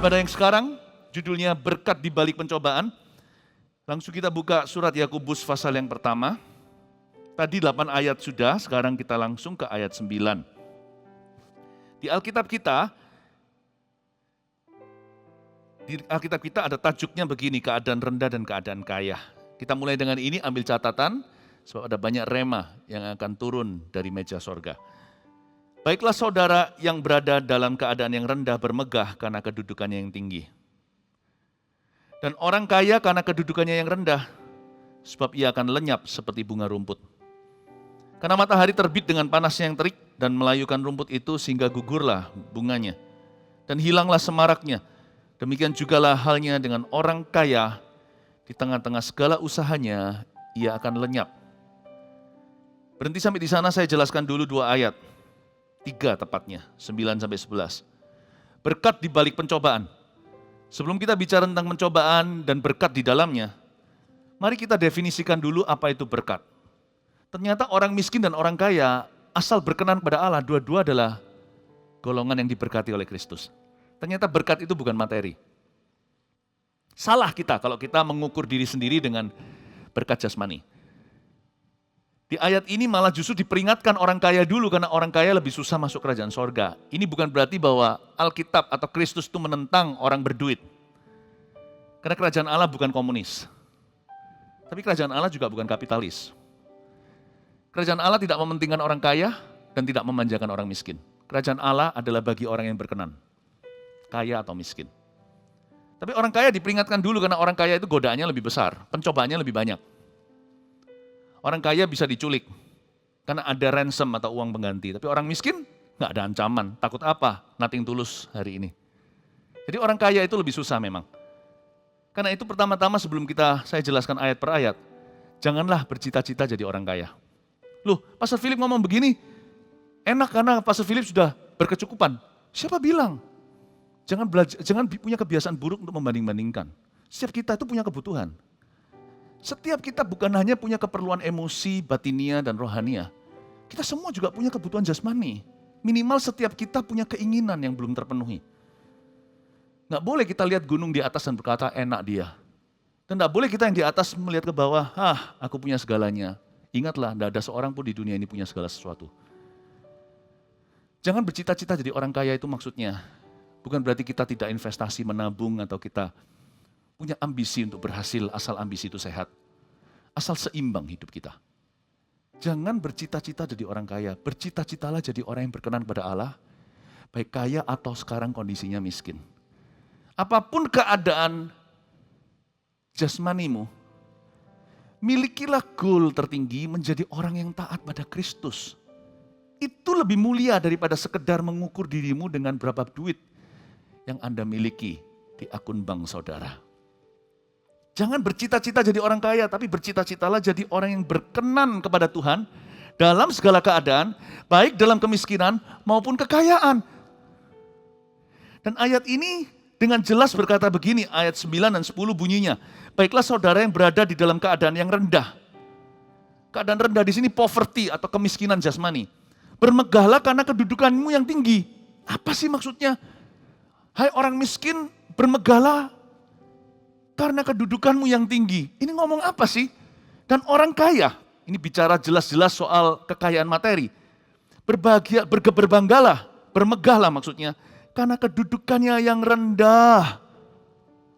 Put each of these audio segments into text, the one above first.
Ibadah yang sekarang judulnya berkat di balik pencobaan. Langsung kita buka surat Yakobus pasal yang pertama. Tadi 8 ayat sudah, sekarang kita langsung ke ayat 9. Di Alkitab kita ada tajuknya begini, keadaan rendah dan keadaan kaya. Kita mulai dengan ini, ambil catatan, sebab ada banyak rema yang akan turun dari meja sorga. Baiklah saudara yang berada dalam keadaan yang rendah bermegah karena kedudukannya yang tinggi. Dan orang kaya karena kedudukannya yang rendah, sebab ia akan lenyap seperti bunga rumput. Karena matahari terbit dengan panasnya yang terik dan melayukan rumput itu sehingga gugurlah bunganya. Dan hilanglah semaraknya. Demikian jugalah halnya dengan orang kaya, di tengah-tengah segala usahanya ia akan lenyap. Berhenti sampai di sana, saya jelaskan dulu 2 ayat. 3 tepatnya, 9-11. Berkat di balik pencobaan. Sebelum kita bicara tentang pencobaan dan berkat di dalamnya, mari kita definisikan dulu apa itu berkat. Ternyata orang miskin dan orang kaya asal berkenan kepada Allah, dua-dua adalah golongan yang diberkati oleh Kristus. Ternyata berkat itu bukan materi. Salah kita kalau kita mengukur diri sendiri dengan berkat jasmani. Di ayat ini malah justru diperingatkan orang kaya dulu karena orang kaya lebih susah masuk kerajaan sorga. Ini bukan berarti bahwa Alkitab atau Kristus itu menentang orang berduit. Karena kerajaan Allah bukan komunis. Tapi kerajaan Allah juga bukan kapitalis. Kerajaan Allah tidak mementingkan orang kaya dan tidak memanjakan orang miskin. Kerajaan Allah adalah bagi orang yang berkenan. Kaya atau miskin. Tapi orang kaya diperingatkan dulu karena orang kaya itu godaannya lebih besar, pencobaannya lebih banyak. Orang kaya bisa diculik karena ada ransom atau uang pengganti. Tapi orang miskin nggak ada ancaman. Takut apa? Nothing tulus hari ini. Jadi orang kaya itu lebih susah memang. Karena itu pertama-tama sebelum saya jelaskan ayat per ayat, janganlah bercita-cita jadi orang kaya. Loh, Pastor Philip ngomong begini, enak karena Pastor Philip sudah berkecukupan. Siapa bilang? Jangan punya kebiasaan buruk untuk membanding-bandingkan. Setiap kita itu punya kebutuhan. Setiap kita bukan hanya punya keperluan emosi, batinia, dan rohania. Kita semua juga punya kebutuhan jasmani. Minimal setiap kita punya keinginan yang belum terpenuhi. Nggak boleh kita lihat gunung di atas dan berkata, enak dia. Dan nggak boleh kita yang di atas melihat ke bawah, aku punya segalanya. Ingatlah, nggak ada seorang pun di dunia ini punya segala sesuatu. Jangan bercita-cita jadi orang kaya itu maksudnya. Bukan berarti kita tidak investasi, menabung, atau kita punya ambisi untuk berhasil, asal ambisi itu sehat. Asal seimbang hidup kita. Jangan bercita-cita jadi orang kaya, bercita-citalah jadi orang yang berkenan kepada Allah, baik kaya atau sekarang kondisinya miskin. Apapun keadaan jasmanimu, milikilah goal tertinggi menjadi orang yang taat pada Kristus. Itu lebih mulia daripada sekedar mengukur dirimu dengan berapa duit yang Anda miliki di akun bank saudara. Jangan bercita-cita jadi orang kaya, tapi bercita-citalah jadi orang yang berkenan kepada Tuhan dalam segala keadaan, baik dalam kemiskinan maupun kekayaan. Dan ayat ini dengan jelas berkata begini, ayat 9 dan 10 bunyinya, baiklah saudara yang berada di dalam keadaan yang rendah. Keadaan rendah di sini poverty atau kemiskinan jasmani. Bermegahlah karena kedudukanmu yang tinggi. Apa sih maksudnya? Hai orang miskin, bermegahlah karena kedudukanmu yang tinggi. Ini ngomong apa sih? Dan orang kaya, ini bicara jelas-jelas soal kekayaan materi. Berbanggalah, bermegahlah maksudnya, karena kedudukannya yang rendah.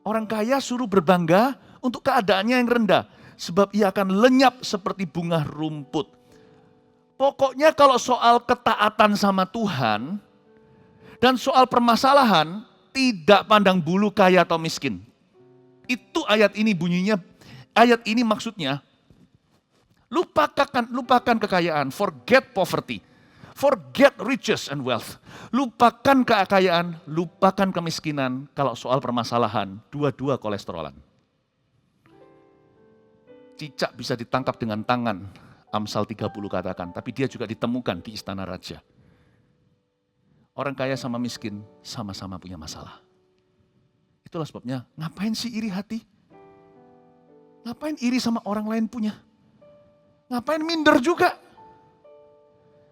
Orang kaya suruh berbangga untuk keadaannya yang rendah. Sebab ia akan lenyap seperti bunga rumput. Pokoknya kalau soal ketaatan sama Tuhan, dan soal permasalahan, tidak pandang bulu kaya atau miskin. Itu ayat ini bunyinya, ayat ini maksudnya, lupakan kekayaan, forget poverty, forget riches and wealth. Lupakan kekayaan, lupakan kemiskinan, kalau soal permasalahan, dua-dua kolesterolan. Cicak bisa ditangkap dengan tangan, Amsal 30 katakan, tapi dia juga ditemukan di istana raja. Orang kaya sama miskin, sama-sama punya masalah. Itulah sebabnya, ngapain sih iri hati? Ngapain iri sama orang lain punya? Ngapain minder juga?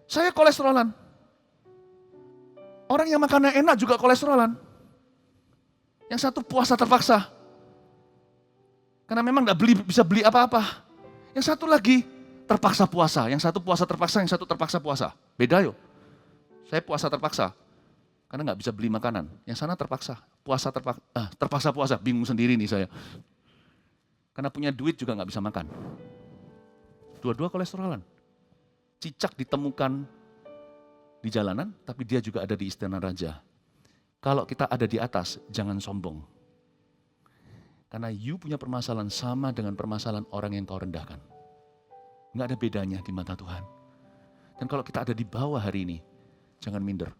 Saya kolesterolan. Orang yang makannya enak juga kolesterolan. Yang satu puasa terpaksa. Karena memang nggak bisa beli apa-apa. Yang satu lagi terpaksa puasa. Yang satu puasa terpaksa, yang satu terpaksa puasa. Beda yuk. Saya puasa terpaksa. Karena nggak bisa beli makanan. Yang sana terpaksa. Terpaksa puasa. Bingung sendiri nih saya. Karena punya duit juga nggak bisa makan. Dua-dua kolesterolan. Cicak ditemukan di jalanan, tapi dia juga ada di istana raja. Kalau kita ada di atas, jangan sombong. Karena you punya permasalahan sama dengan permasalahan orang yang kau rendahkan. Nggak ada bedanya di mata Tuhan. Dan kalau kita ada di bawah hari ini, jangan minder.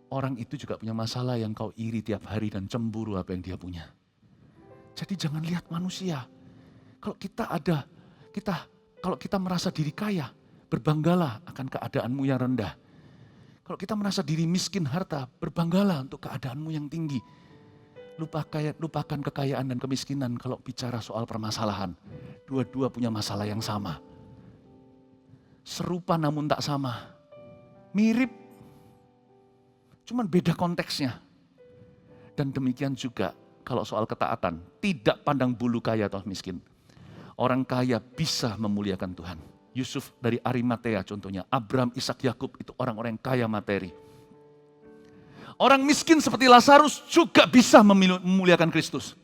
Orang itu juga punya masalah yang kau iri tiap hari dan cemburu apa yang dia punya. Jadi jangan lihat manusia. Kalau kita merasa diri kaya, berbanggalah akan keadaanmu yang rendah. Kalau kita merasa diri miskin harta, berbanggalah untuk keadaanmu yang tinggi. Lupakan kekayaan dan kemiskinan kalau bicara soal permasalahan. Dua-dua punya masalah yang sama. Serupa namun tak sama. Mirip, cuman beda konteksnya. Dan demikian juga kalau soal ketaatan, tidak pandang bulu kaya atau miskin. Orang kaya bisa memuliakan Tuhan. Yusuf dari Arimatea contohnya, Abraham, Ishak, Yakub itu orang-orang yang kaya materi. Orang miskin seperti Lazarus juga bisa memuliakan Kristus.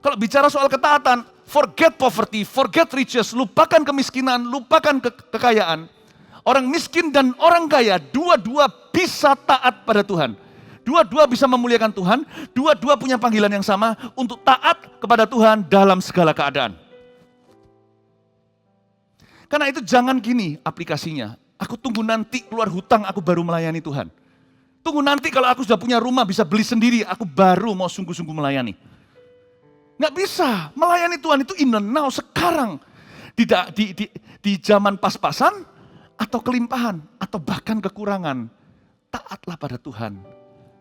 Kalau bicara soal ketaatan, forget poverty, forget riches, lupakan kemiskinan, lupakan kekayaan. Orang miskin dan orang kaya, dua-dua bisa taat pada Tuhan. Dua-dua bisa memuliakan Tuhan, dua-dua punya panggilan yang sama untuk taat kepada Tuhan dalam segala keadaan. Karena itu jangan gini aplikasinya, aku tunggu nanti keluar hutang aku baru melayani Tuhan. Tunggu nanti kalau aku sudah punya rumah bisa beli sendiri, aku baru mau sungguh-sungguh melayani. Nggak bisa, melayani Tuhan itu in the now, sekarang. Di zaman pas-pasan, atau kelimpahan, atau bahkan kekurangan. Taatlah pada Tuhan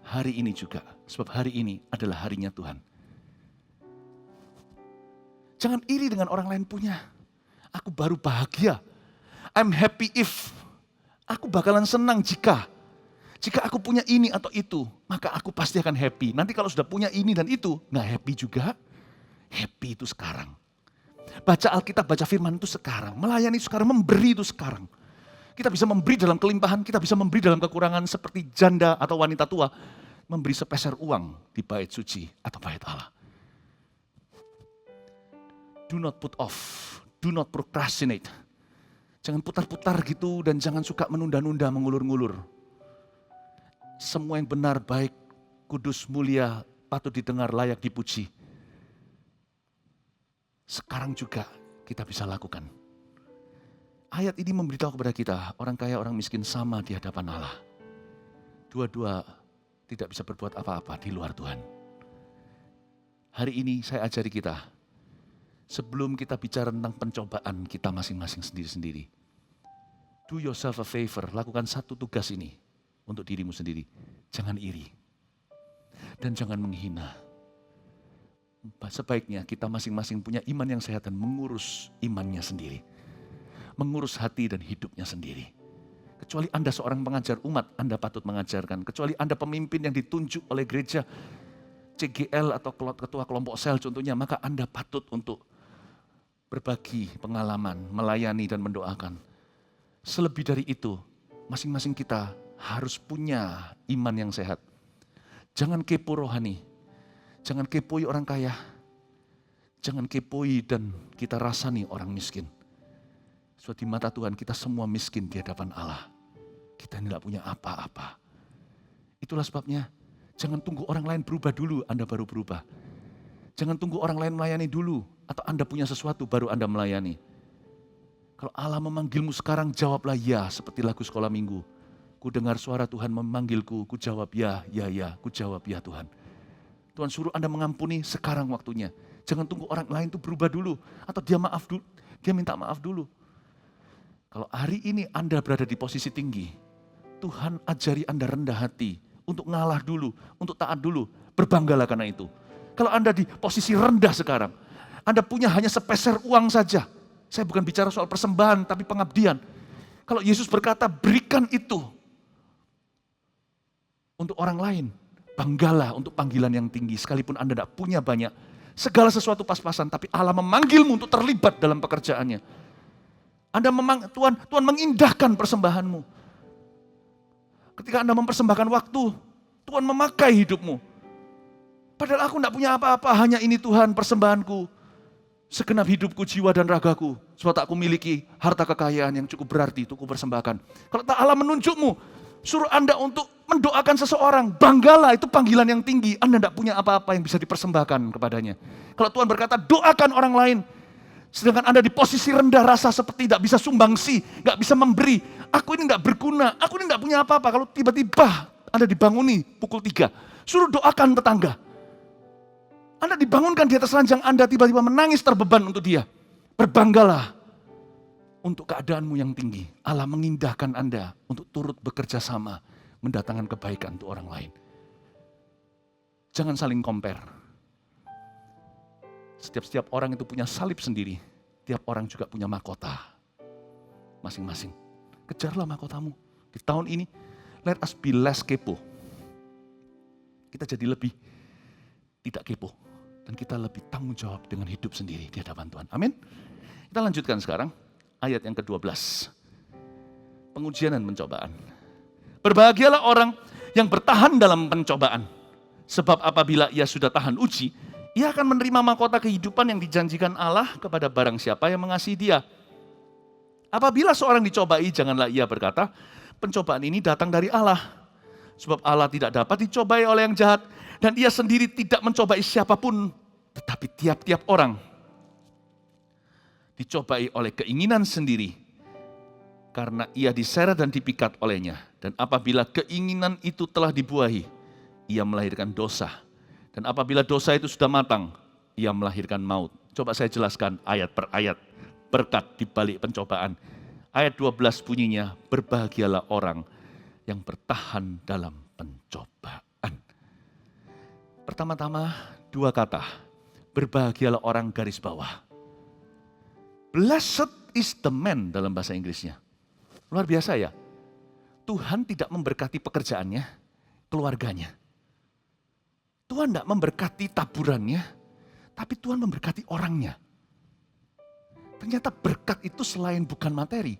hari ini juga, sebab hari ini adalah harinya Tuhan. Jangan iri dengan orang lain punya. Aku baru bahagia. I'm happy if. Aku bakalan senang jika aku punya ini atau itu, maka aku pasti akan happy. Nanti kalau sudah punya ini dan itu, nggak happy juga. Happy itu sekarang. Baca Alkitab, baca firman itu sekarang. Melayani itu sekarang, memberi itu sekarang. Kita bisa memberi dalam kelimpahan, kita bisa memberi dalam kekurangan seperti janda atau wanita tua. Memberi sepeser uang di bait suci atau bait Allah. Do not put off, do not procrastinate. Jangan putar-putar gitu dan jangan suka menunda-nunda, mengulur-ngulur. Semua yang benar, baik, kudus, mulia, patut didengar, layak dipuji. Sekarang juga kita bisa lakukan. Ayat ini memberitahu kepada kita, orang kaya, orang miskin sama di hadapan Allah. Dua-dua tidak bisa berbuat apa-apa di luar Tuhan. Hari ini saya ajari kita, sebelum kita bicara tentang pencobaan kita masing-masing sendiri-sendiri. Do yourself a favor, lakukan satu tugas ini untuk dirimu sendiri. Jangan iri dan jangan menghina. Sebaiknya kita masing-masing punya iman yang sehat dan mengurus imannya sendiri. Mengurus hati dan hidupnya sendiri. Kecuali Anda seorang pengajar umat, Anda patut mengajarkan. Kecuali Anda pemimpin yang ditunjuk oleh gereja, CGL atau ketua kelompok sel contohnya, maka Anda patut untuk berbagi pengalaman, melayani dan mendoakan. Selebih dari itu, masing-masing kita harus punya iman yang sehat. Jangan kepo rohani. Jangan kepoi orang kaya. Jangan kepoi dan kita rasani orang miskin. So di mata Tuhan kita semua miskin di hadapan Allah. Kita tidak punya apa-apa. Itulah sebabnya jangan tunggu orang lain berubah dulu, Anda baru berubah. Jangan tunggu orang lain melayani dulu, atau Anda punya sesuatu baru Anda melayani. Kalau Allah memanggilmu sekarang, jawablah ya, seperti lagu sekolah minggu. Ku dengar suara Tuhan memanggilku, ku jawab ya, ku jawab ya Tuhan. Tuhan suruh Anda mengampuni, sekarang waktunya. Jangan tunggu orang lain itu berubah dulu, atau dia minta maaf dulu. Kalau hari ini Anda berada di posisi tinggi, Tuhan ajari Anda rendah hati, untuk ngalah dulu, untuk taat dulu, berbanggalah karena itu. Kalau Anda di posisi rendah sekarang, Anda punya hanya sepeser uang saja. Saya bukan bicara soal persembahan, tapi pengabdian. Kalau Yesus berkata, berikan itu untuk orang lain, berbanggalah untuk panggilan yang tinggi, sekalipun Anda tidak punya banyak. Segala sesuatu pas-pasan, tapi Allah memanggilmu untuk terlibat dalam pekerjaannya. Tuhan mengindahkan persembahanmu. Ketika Anda mempersembahkan waktu, Tuhan memakai hidupmu. Padahal aku tidak punya apa-apa, hanya ini Tuhan persembahanku. Segenap hidupku, jiwa dan ragaku. Sebab aku miliki harta kekayaan yang cukup berarti untuk kupersembahkan. Kalau tak Allah menunjukmu, suruh Anda untuk mendoakan seseorang, banggalah, itu panggilan yang tinggi. Anda tidak punya apa-apa yang bisa dipersembahkan kepadanya. Kalau Tuhan berkata, doakan orang lain. Sedangkan Anda di posisi rendah rasa seperti tidak bisa sumbangsi, nggak bisa memberi. Aku ini nggak berguna, aku ini nggak punya apa-apa. Kalau tiba-tiba Anda dibanguni pukul 3, suruh doakan tetangga. Anda dibangunkan di atas ranjang Anda, tiba-tiba menangis terbeban untuk dia. Berbanggalah untuk keadaanmu yang tinggi. Allah mengindahkan Anda untuk turut bekerja sama, mendatangkan kebaikan untuk orang lain. Jangan saling compare. Setiap orang itu punya salib sendiri. Tiap orang juga punya mahkota masing-masing. Kejarlah mahkotamu. Di tahun ini, let us be less kepo. Kita jadi lebih tidak kepo. Dan kita lebih tanggung jawab dengan hidup sendiri di hadapan Tuhan. Amin. Kita lanjutkan sekarang ayat yang ke-12. Pengujian dan pencobaan. Berbahagialah orang yang bertahan dalam pencobaan. Sebab apabila ia sudah tahan uji, ia akan menerima mahkota kehidupan yang dijanjikan Allah kepada barang siapa yang mengasihi dia. Apabila seorang dicobai, janganlah ia berkata, pencobaan ini datang dari Allah. Sebab Allah tidak dapat dicobai oleh yang jahat, dan ia sendiri tidak mencobai siapapun, tetapi tiap-tiap orang dicobai oleh keinginan sendiri, karena ia diseret dan dipikat olehnya. Dan apabila keinginan itu telah dibuahi, ia melahirkan dosa. Dan apabila dosa itu sudah matang, ia melahirkan maut. Coba saya jelaskan ayat per ayat, berkat di balik pencobaan. Ayat 12 bunyinya, berbahagialah orang yang bertahan dalam pencobaan. Pertama-tama 2 kata, berbahagialah orang garis bawah. Blessed is the man dalam bahasa Inggrisnya. Luar biasa ya. Tuhan tidak memberkati pekerjaannya, keluarganya. Tuhan tidak memberkati taburannya, tapi Tuhan memberkati orangnya. Ternyata berkat itu selain bukan materi,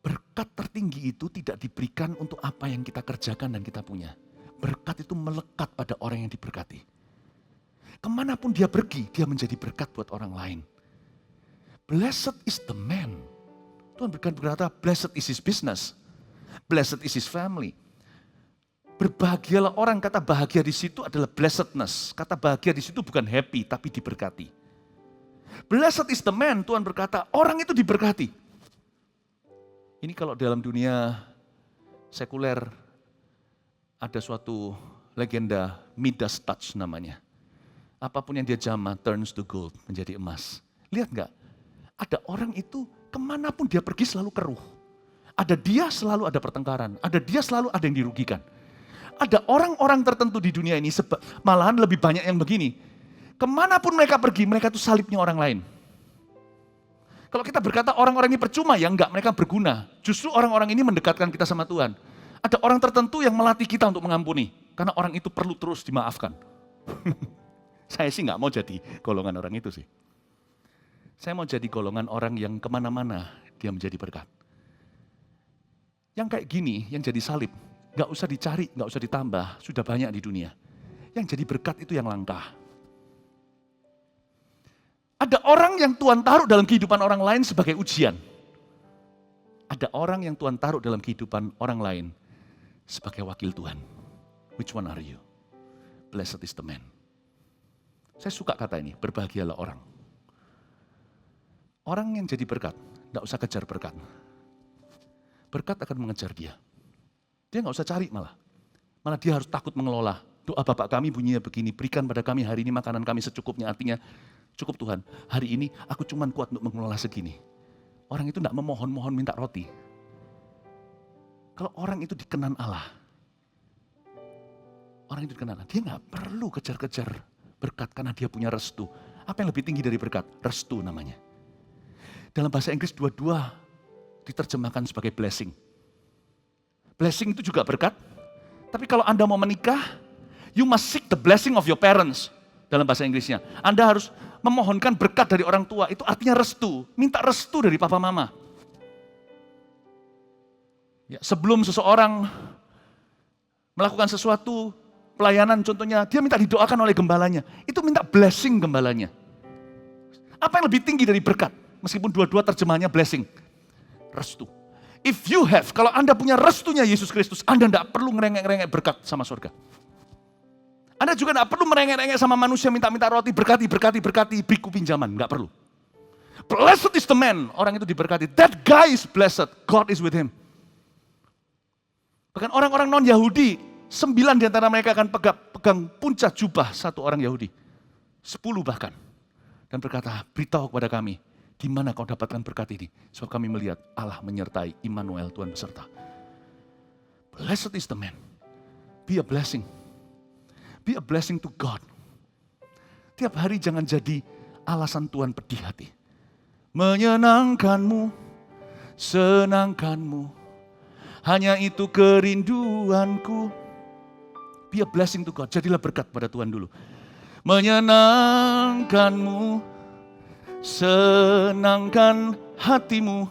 berkat tertinggi itu tidak diberikan untuk apa yang kita kerjakan dan kita punya. Berkat itu melekat pada orang yang diberkati. Kemanapun dia pergi, dia menjadi berkat buat orang lain. Blessed is the man. Tuhan berkata, blessed is his business. Blessed is his family. Berbahagialah orang, kata bahagia di situ adalah blessedness. Kata bahagia di situ bukan happy, tapi diberkati. Blessed is the man, Tuhan berkata, orang itu diberkati. Ini kalau dalam dunia sekuler, ada suatu legenda Midas touch namanya. Apapun yang dia jamah turns to gold, menjadi emas. Lihat nggak? Ada orang itu kemanapun dia pergi selalu keruh. Ada dia selalu ada pertengkaran. Ada dia selalu ada yang dirugikan. Ada orang-orang tertentu di dunia ini, malahan lebih banyak yang begini. Kemanapun mereka pergi, mereka itu salibnya orang lain. Kalau kita berkata orang-orang ini percuma, ya enggak, mereka berguna. Justru orang-orang ini mendekatkan kita sama Tuhan. Ada orang tertentu yang melatih kita untuk mengampuni. Karena orang itu perlu terus dimaafkan. Saya sih enggak mau jadi golongan orang itu sih. Saya mau jadi golongan orang yang kemana-mana dia menjadi berkat. Yang kayak gini, yang jadi salib, enggak usah dicari, enggak usah ditambah, sudah banyak di dunia. Yang jadi berkat itu yang langka. Ada orang yang Tuhan taruh dalam kehidupan orang lain sebagai ujian. Ada orang yang Tuhan taruh dalam kehidupan orang lain sebagai wakil Tuhan. Which one are you? Blessed is the man. Saya suka kata ini, berbahagialah orang. Orang yang jadi berkat, tidak usah kejar berkat. Berkat akan mengejar dia. Dia nggak usah cari malah. Malah dia harus takut mengelola. Doa Bapak kami bunyinya begini, berikan pada kami hari ini makanan kami secukupnya. Artinya, cukup Tuhan, hari ini aku cuma kuat untuk mengelola segini. Orang itu tidak memohon-mohon minta roti. Kalau orang itu dikenan Allah, orang itu dikenan Allah, dia nggak perlu kejar-kejar berkat karena dia punya restu. Apa yang lebih tinggi dari berkat? Restu namanya. Dalam bahasa Inggris dua-dua diterjemahkan sebagai blessing. Blessing itu juga berkat, tapi kalau Anda mau menikah, You must seek the blessing of your parents. Dalam bahasa Inggrisnya. Anda harus memohonkan berkat dari orang tua. Itu artinya restu. Minta restu dari papa mama. Ya, sebelum seseorang melakukan sesuatu, pelayanan contohnya, dia minta didoakan oleh gembalanya. Itu minta blessing gembalanya. Apa yang lebih tinggi dari berkat? Meskipun dua-dua terjemahannya blessing. Restu. If you have, kalau Anda punya restunya Yesus Kristus, Anda tidak perlu ngerengek-ngerengek berkat sama surga. Anda juga tidak perlu merengek-rengek sama manusia minta-minta roti, berkati, beriku pinjaman. Enggak perlu. Blessed is the man, orang itu diberkati. That guy is blessed, God is with him. Bahkan orang-orang non-Yahudi, 9 di antara mereka akan pegang puncak jubah satu orang Yahudi. 10 bahkan. Dan berkata, beritahu kepada kami, di mana kau dapatkan berkat ini? Sebab kami melihat Allah menyertai Immanuel, Tuhan beserta. Blessed is the man. Be a blessing. Be a blessing to God. Tiap hari jangan jadi alasan Tuhan pedih hati. Menyenangkanmu, senangkanmu, hanya itu kerinduanku. Be a blessing to God. Jadilah berkat pada Tuhan dulu. Menyenangkanmu, senangkan hatimu,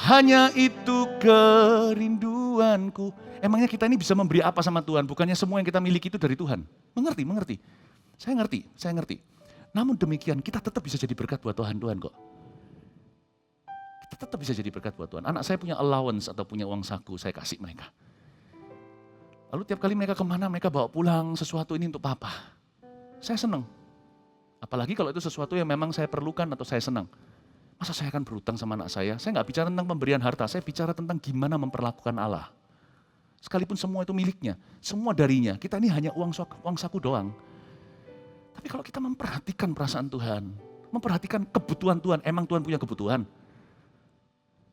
hanya itu kerinduanku. Emangnya kita ini bisa memberi apa sama Tuhan? Bukannya semua yang kita miliki itu dari Tuhan. Mengerti. Saya ngerti. Namun demikian kita tetap bisa jadi berkat buat Tuhan kok. Kita tetap bisa jadi berkat buat Tuhan. Anak saya punya allowance atau punya uang saku, saya kasih mereka. Lalu tiap kali mereka kemana, mereka bawa pulang sesuatu ini untuk papa. Saya senang. Apalagi kalau itu sesuatu yang memang saya perlukan atau saya senang. Masa saya akan berutang sama anak saya? Saya nggak bicara tentang pemberian harta, saya bicara tentang gimana memperlakukan Allah. Sekalipun semua itu miliknya, semua darinya. Kita ini hanya uang saku doang. Tapi kalau kita memperhatikan perasaan Tuhan, memperhatikan kebutuhan Tuhan, emang Tuhan punya kebutuhan.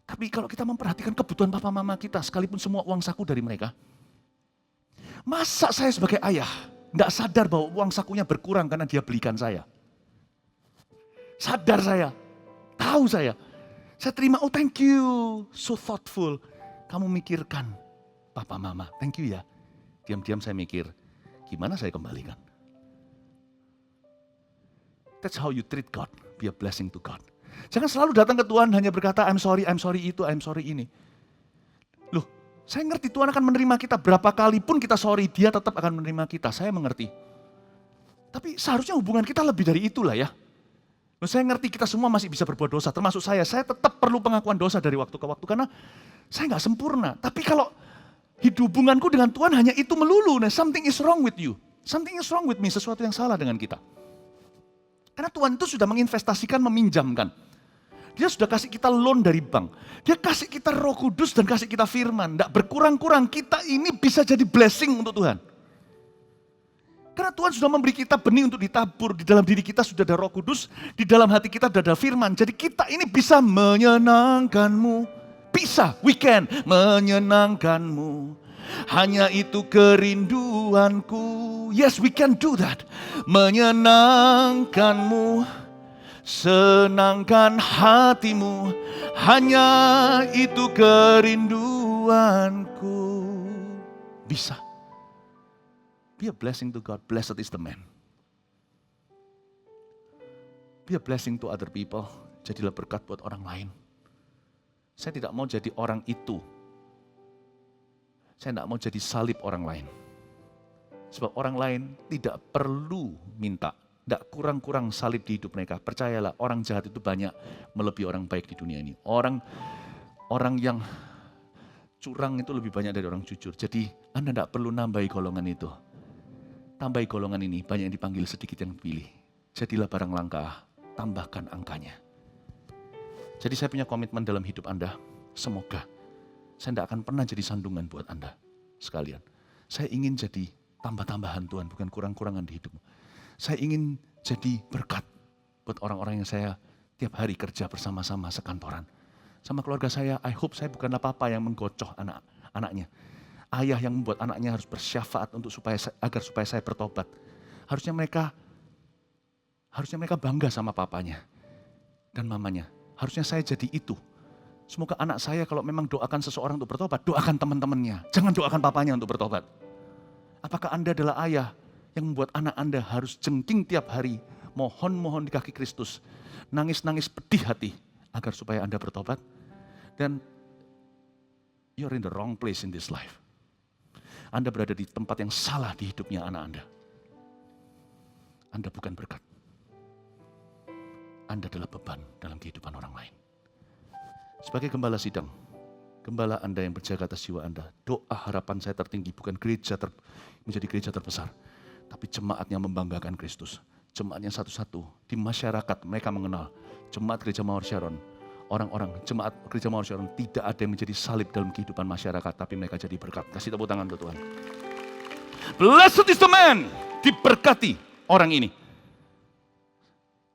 Tapi kalau kita memperhatikan kebutuhan papa mama kita, sekalipun semua uang saku dari mereka. Masa saya sebagai ayah, nggak sadar bahwa uang sakunya berkurang karena dia belikan saya. Sadar saya, tahu saya terima, oh thank you, so thoughtful. Kamu mikirkan. Papa mama, thank you ya. Diam-diam saya mikir, gimana saya kembalikan? That's how you treat God, be a blessing to God. Jangan selalu datang ke Tuhan hanya berkata, I'm sorry itu, I'm sorry ini. Loh, saya ngerti Tuhan akan menerima kita berapa kali pun kita sorry, dia tetap akan menerima kita, saya mengerti. Tapi seharusnya hubungan kita lebih dari itulah ya. Loh, saya ngerti kita semua masih bisa berbuat dosa, termasuk saya tetap perlu pengakuan dosa dari waktu ke waktu, karena saya nggak sempurna. Tapi kalau hidup hubunganku dengan Tuhan hanya itu melulu. Nah, something is wrong with you. Something is wrong with me. Sesuatu yang salah dengan kita. Karena Tuhan itu sudah menginvestasikan, meminjamkan. Dia sudah kasih kita loan dari bank. Dia kasih kita Roh Kudus dan kasih kita firman. Tidak berkurang-kurang. Kita ini bisa jadi blessing untuk Tuhan. Karena Tuhan sudah memberi kita benih untuk ditabur. Di dalam diri kita sudah ada Roh Kudus. Di dalam hati kita sudah ada firman. Jadi kita ini bisa menyenangkanmu. Bisa, we can menyenangkanmu. Hanya itu kerinduanku. Yes, we can do that. Menyenangkanmu, senangkan hatimu. Hanya itu kerinduanku. Bisa. Be a blessing to God. Blessed is the man. Be a blessing to other people. Jadilah berkat buat orang lain. Saya tidak mau jadi orang itu. Saya tidak mau jadi salib orang lain. Sebab orang lain tidak perlu minta. Tidak kurang-kurang salib di hidup mereka. Percayalah, orang jahat itu banyak melebihi orang baik di dunia ini. Orang yang curang itu lebih banyak dari orang jujur. Jadi Anda tidak perlu nambahi golongan itu. Tambahi golongan ini, banyak yang dipanggil, sedikit yang dipilih. Jadilah barang langka, tambahkan angkanya. Jadi saya punya komitmen dalam hidup Anda, semoga saya tidak akan pernah jadi sandungan buat Anda sekalian. Saya ingin jadi tambah-tambahan Tuhan, bukan kurang-kurangan di hidupmu. Saya ingin jadi berkat buat orang-orang yang saya tiap hari kerja bersama-sama sekantoran. Sama keluarga saya, I hope saya bukanlah papa yang menggocoh anak-anaknya. Ayah yang membuat anaknya harus bersyafaat agar supaya saya bertobat. Harusnya mereka bangga sama papanya dan mamanya. Harusnya saya jadi itu. Semoga anak saya kalau memang doakan seseorang untuk bertobat, doakan teman-temannya. Jangan doakan papanya untuk bertobat. Apakah Anda adalah ayah yang membuat anak Anda harus jengking tiap hari, mohon-mohon di kaki Kristus, nangis-nangis pedih hati, agar supaya Anda bertobat, dan you're in the wrong place in this life. Anda berada di tempat yang salah di hidupnya anak Anda. Anda bukan berkat. Anda adalah beban dalam kehidupan orang lain. Sebagai gembala sidang, gembala Anda yang berjaga atas jiwa Anda, doa harapan saya tertinggi bukan menjadi gereja terbesar, tapi jemaatnya membanggakan Kristus. Jemaatnya satu-satu di masyarakat mereka mengenal jemaat Gereja Mawar Sharon. Orang-orang jemaat Gereja Mawar Sharon tidak ada yang menjadi salib dalam kehidupan masyarakat, tapi mereka jadi berkat. Kasih tepuk tangan untuk Tuhan. Blessed is the man, diberkati orang ini.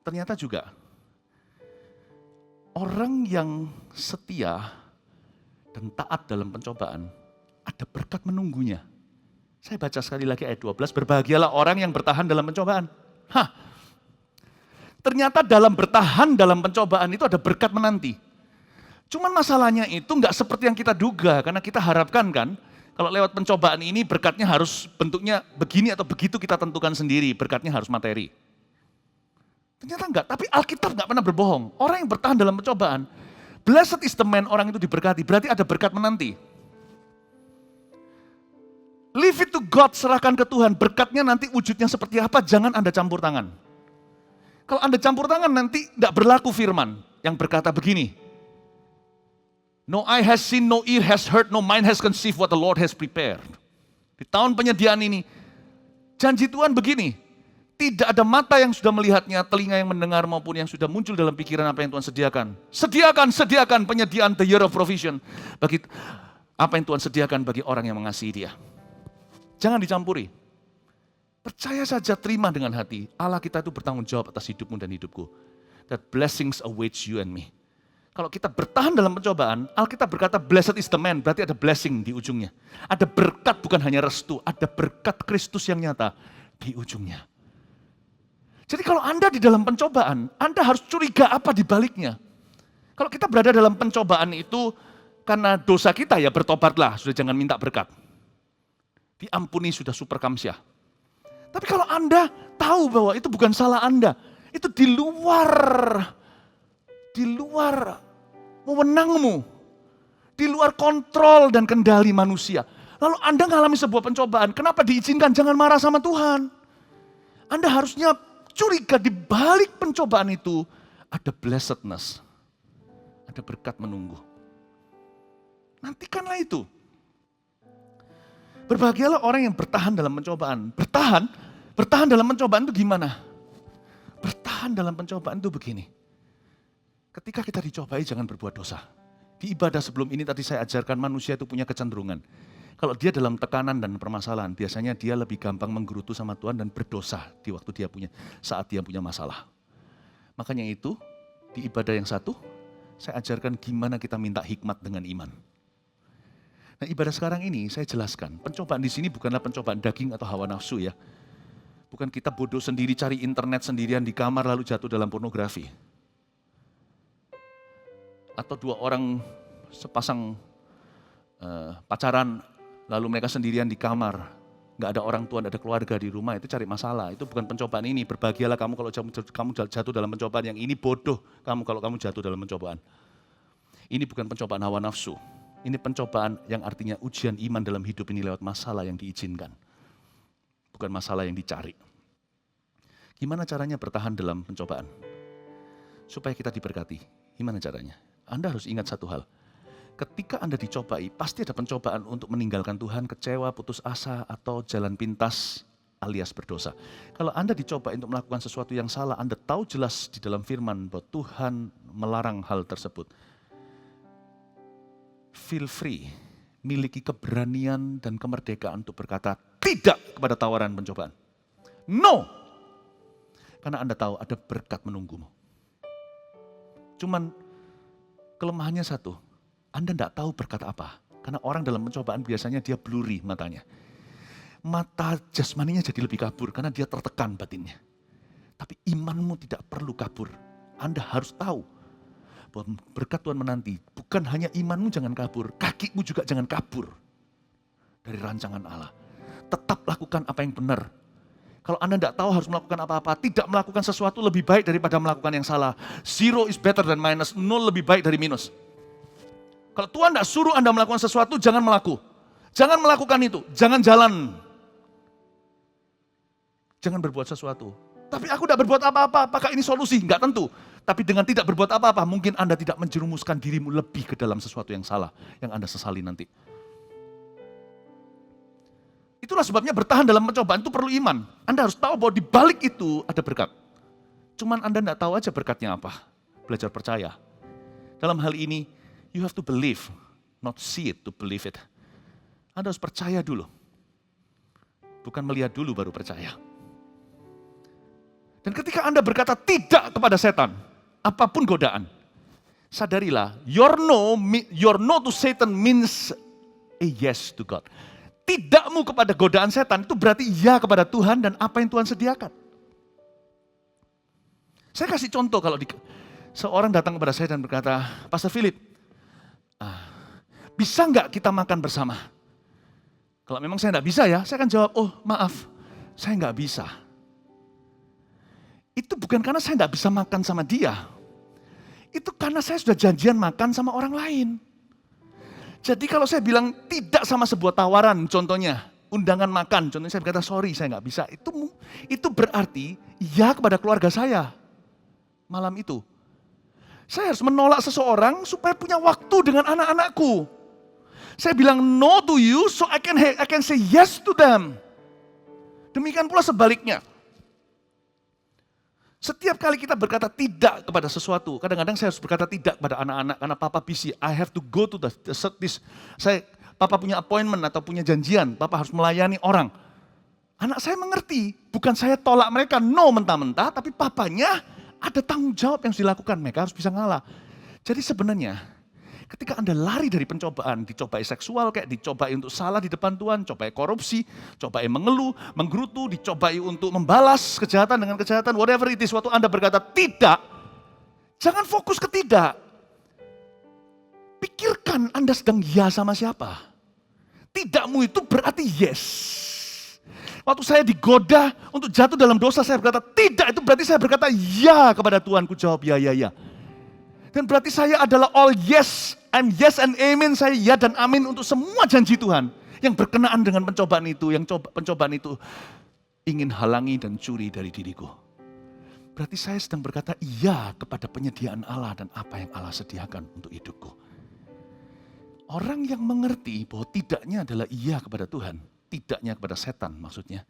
Ternyata juga orang yang setia dan taat dalam pencobaan, ada berkat menunggunya. Saya baca sekali lagi ayat 12, berbahagialah orang yang bertahan dalam pencobaan. Ternyata dalam bertahan dalam pencobaan itu ada berkat menanti. Cuman masalahnya itu nggak seperti yang kita duga, karena kita harapkan kan, kalau lewat pencobaan ini berkatnya harus bentuknya begini atau begitu kita tentukan sendiri, berkatnya harus materi. Ternyata enggak, tapi Alkitab enggak pernah berbohong. Orang yang bertahan dalam pencobaan, blessed is the man, orang itu diberkati, berarti ada berkat menanti. Leave it to God, serahkan ke Tuhan, berkatnya nanti wujudnya seperti apa, jangan Anda campur tangan. Kalau Anda campur tangan nanti enggak berlaku firman yang berkata begini, no eye has seen, no ear has heard, no mind has conceived what the Lord has prepared. Di tahun penyediaan ini, janji Tuhan begini, tidak ada mata yang sudah melihatnya, telinga yang mendengar maupun yang sudah muncul dalam pikiran apa yang Tuhan sediakan. Sediakan penyediaan the year of provision. Bagi apa yang Tuhan sediakan bagi orang yang mengasihi Dia. Jangan dicampuri. Percaya saja, terima dengan hati. Allah kita itu bertanggung jawab atas hidupmu dan hidupku. That blessings awaits you and me. Kalau kita bertahan dalam pencobaan, Alkitab berkata blessed is the man, berarti ada blessing di ujungnya. Ada berkat, bukan hanya restu, ada berkat Kristus yang nyata di ujungnya. Jadi kalau Anda di dalam pencobaan, Anda harus curiga apa di baliknya. Kalau kita berada dalam pencobaan itu karena dosa kita, ya bertobatlah, sudah jangan minta berkat. Diampuni sudah super kamsyah. Tapi kalau Anda tahu bahwa itu bukan salah Anda, itu di luar wewenangmu, di luar kontrol dan kendali manusia. Lalu Anda mengalami sebuah pencobaan, kenapa diizinkan? Jangan marah sama Tuhan. Anda harusnya curiga di balik pencobaan itu ada blessedness, ada berkat menunggu. Nantikanlah itu. Berbahagialah orang yang bertahan dalam pencobaan. Bertahan dalam pencobaan itu gimana? Bertahan dalam pencobaan itu begini. Ketika kita dicobai jangan berbuat dosa. Di ibadah sebelum ini tadi saya ajarkan manusia itu punya kecenderungan. Kalau dia dalam tekanan dan permasalahan, biasanya dia lebih gampang menggerutu sama Tuhan dan berdosa di waktu saat dia punya masalah. Makanya itu, di ibadah yang satu, saya ajarkan gimana kita minta hikmat dengan iman. Nah, ibadah sekarang ini saya jelaskan, pencobaan di sini bukanlah pencobaan daging atau hawa nafsu ya. Bukan kita bodoh sendiri cari internet sendirian di kamar lalu jatuh dalam pornografi. Atau dua orang sepasang pacaran, lalu mereka sendirian di kamar, nggak ada orang tua, nggak ada keluarga di rumah, itu cari masalah. Itu bukan pencobaan ini. Berbahagialah kamu kalau kamu jatuh dalam pencobaan. Yang ini bodoh kamu kalau kamu jatuh dalam pencobaan. Ini bukan pencobaan hawa nafsu. Ini pencobaan yang artinya ujian iman dalam hidup ini lewat masalah yang diizinkan. Bukan masalah yang dicari. Gimana caranya bertahan dalam pencobaan? Supaya kita diberkati. Gimana caranya? Anda harus ingat satu hal. Ketika Anda dicobai, pasti ada pencobaan untuk meninggalkan Tuhan, kecewa, putus asa, atau jalan pintas alias berdosa. Kalau Anda dicoba untuk melakukan sesuatu yang salah, Anda tahu jelas di dalam firman bahwa Tuhan melarang hal tersebut. Feel free, miliki keberanian dan kemerdekaan untuk berkata tidak kepada tawaran pencobaan. No! Karena Anda tahu ada berkat menunggumu. Cuman kelemahannya satu, Anda tidak tahu berkat apa. Karena orang dalam pencobaan biasanya dia blurry matanya. Mata jasmaninya jadi lebih kabur karena dia tertekan batinnya. Tapi imanmu tidak perlu kabur. Anda harus tahu bahwa berkat Tuhan menanti. Bukan hanya imanmu jangan kabur, kakimu juga jangan kabur dari rancangan Allah. Tetap lakukan apa yang benar. Kalau Anda tidak tahu harus melakukan apa-apa, tidak melakukan sesuatu lebih baik daripada melakukan yang salah. Zero is better than minus, nol lebih baik dari minus. Kalau Tuhan tidak suruh Anda melakukan sesuatu, jangan melakukan itu, jangan jalan. Jangan berbuat sesuatu. Tapi aku tidak berbuat apa-apa, apakah ini solusi? Enggak tentu. Tapi dengan tidak berbuat apa-apa, mungkin Anda tidak menjerumuskan dirimu lebih ke dalam sesuatu yang salah, yang Anda sesali nanti. Itulah sebabnya bertahan dalam pencobaan itu perlu iman. Anda harus tahu bahwa di balik itu ada berkat. Cuman Anda tidak tahu aja berkatnya apa. Belajar percaya. Dalam hal ini, you have to believe, not see it to believe it. Anda harus percaya dulu. Bukan melihat dulu baru percaya. Dan ketika Anda berkata tidak kepada setan, apapun godaan, sadarilah, your no to Satan means a yes to God. Tidakmu kepada godaan setan itu berarti iya kepada Tuhan dan apa yang Tuhan sediakan. Saya kasih contoh kalau seorang datang kepada saya dan berkata, Pastor Philip, bisa nggak kita makan bersama? Kalau memang saya nggak bisa ya, saya akan jawab, oh maaf, saya nggak bisa. Itu bukan karena saya nggak bisa makan sama dia. Itu karena saya sudah janjian makan sama orang lain. Jadi kalau saya bilang tidak sama sebuah tawaran, contohnya undangan makan, contohnya saya berkata sorry saya nggak bisa, itu berarti ya kepada keluarga saya malam itu. Saya harus menolak seseorang supaya punya waktu dengan anak-anakku. Saya bilang no to you so I can say yes to them. Demikian pula sebaliknya. Setiap kali kita berkata tidak kepada sesuatu, kadang-kadang saya harus berkata tidak kepada anak-anak karena papa busy. I have to go to this. Papa punya appointment atau punya janjian, papa harus melayani orang. Anak saya mengerti, bukan saya tolak mereka no mentah-mentah, tapi papanya ada tanggung jawab yang harus dilakukan, mereka harus bisa ngalah. Jadi sebenarnya ketika Anda lari dari pencobaan, dicobai seksual kayak dicobai untuk salah di depan Tuhan, cobai korupsi, cobai mengeluh, menggerutu, dicobai untuk membalas kejahatan dengan kejahatan, whatever it is, waktu Anda berkata tidak, jangan fokus ke tidak. Pikirkan Anda sedang ya sama siapa. Tidakmu itu berarti yes. Waktu saya digoda untuk jatuh dalam dosa, saya berkata tidak, itu berarti saya berkata ya kepada Tuhan, ku jawab ya. Dan berarti saya adalah all yes, I'm yes and amen, saya ya dan amin untuk semua janji Tuhan. Yang berkenaan dengan pencobaan itu, pencobaan itu ingin halangi dan curi dari diriku. Berarti saya sedang berkata iya kepada penyediaan Allah dan apa yang Allah sediakan untuk hidupku. Orang yang mengerti bahwa tidaknya adalah iya kepada Tuhan, tidaknya kepada setan maksudnya.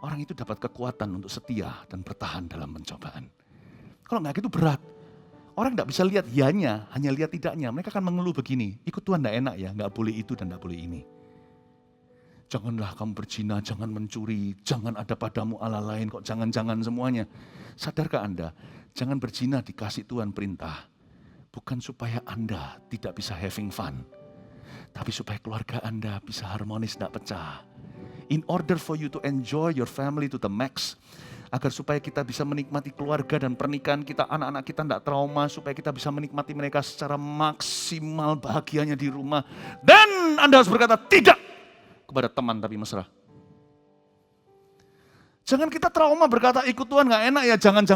Orang itu dapat kekuatan untuk setia dan bertahan dalam pencobaan. Kalau enggak gitu berat. Orang tidak bisa lihat yanya, hanya lihat tidaknya. Mereka akan mengeluh begini, ikut Tuhan tidak enak ya, nggak boleh itu dan nggak boleh ini. Janganlah kamu berzina, jangan mencuri, jangan ada padamu Allah lain, kok jangan-jangan semuanya. Sadarkah Anda, jangan berzina dikasih Tuhan perintah. Bukan supaya Anda tidak bisa having fun, tapi supaya keluarga Anda bisa harmonis, tidak pecah. In order for you to enjoy your family to the max, agar supaya kita bisa menikmati keluarga dan pernikahan kita, anak-anak kita tidak trauma, supaya kita bisa menikmati mereka secara maksimal bahagianya di rumah. Dan Anda harus berkata tidak kepada teman tapi mesra. Jangan kita trauma berkata ikut Tuhan gak enak ya, jangan.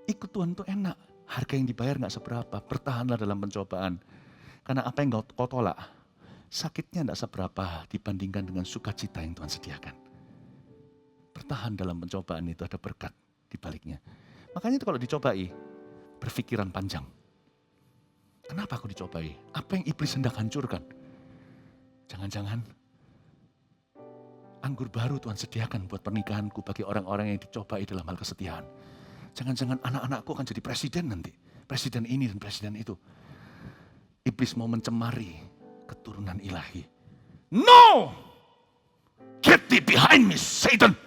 Ikut Tuhan itu enak, harga yang dibayar gak seberapa, bertahanlah dalam pencobaan. Karena apa yang kau tolak, sakitnya tidak seberapa dibandingkan dengan sukacita yang Tuhan sediakan. Bertahan dalam pencobaan itu ada berkat di baliknya. Makanya itu kalau dicobai, berpikiran panjang. Kenapa aku dicobai? Apa yang iblis hendak hancurkan? Jangan-jangan anggur baru Tuhan sediakan buat pernikahanku bagi orang-orang yang dicobai dalam hal kesetiaan. Jangan-jangan anak-anakku akan jadi presiden nanti. Presiden ini dan presiden itu. Iblis mau mencemari keturunan ilahi. No! Get thee behind me, Satan!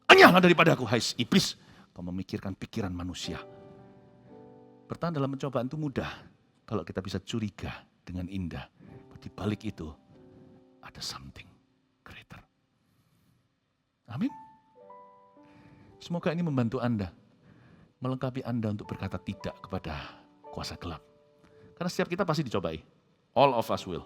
Enyahlah daripada aku, hai iblis. Kau memikirkan pikiran manusia. Bertahan dalam pencobaan itu mudah. Kalau kita bisa curiga dengan indah. Di balik itu ada something greater. Amin. Semoga ini membantu Anda. Melengkapi Anda untuk berkata tidak kepada kuasa gelap. Karena setiap kita pasti dicobai. All of us will.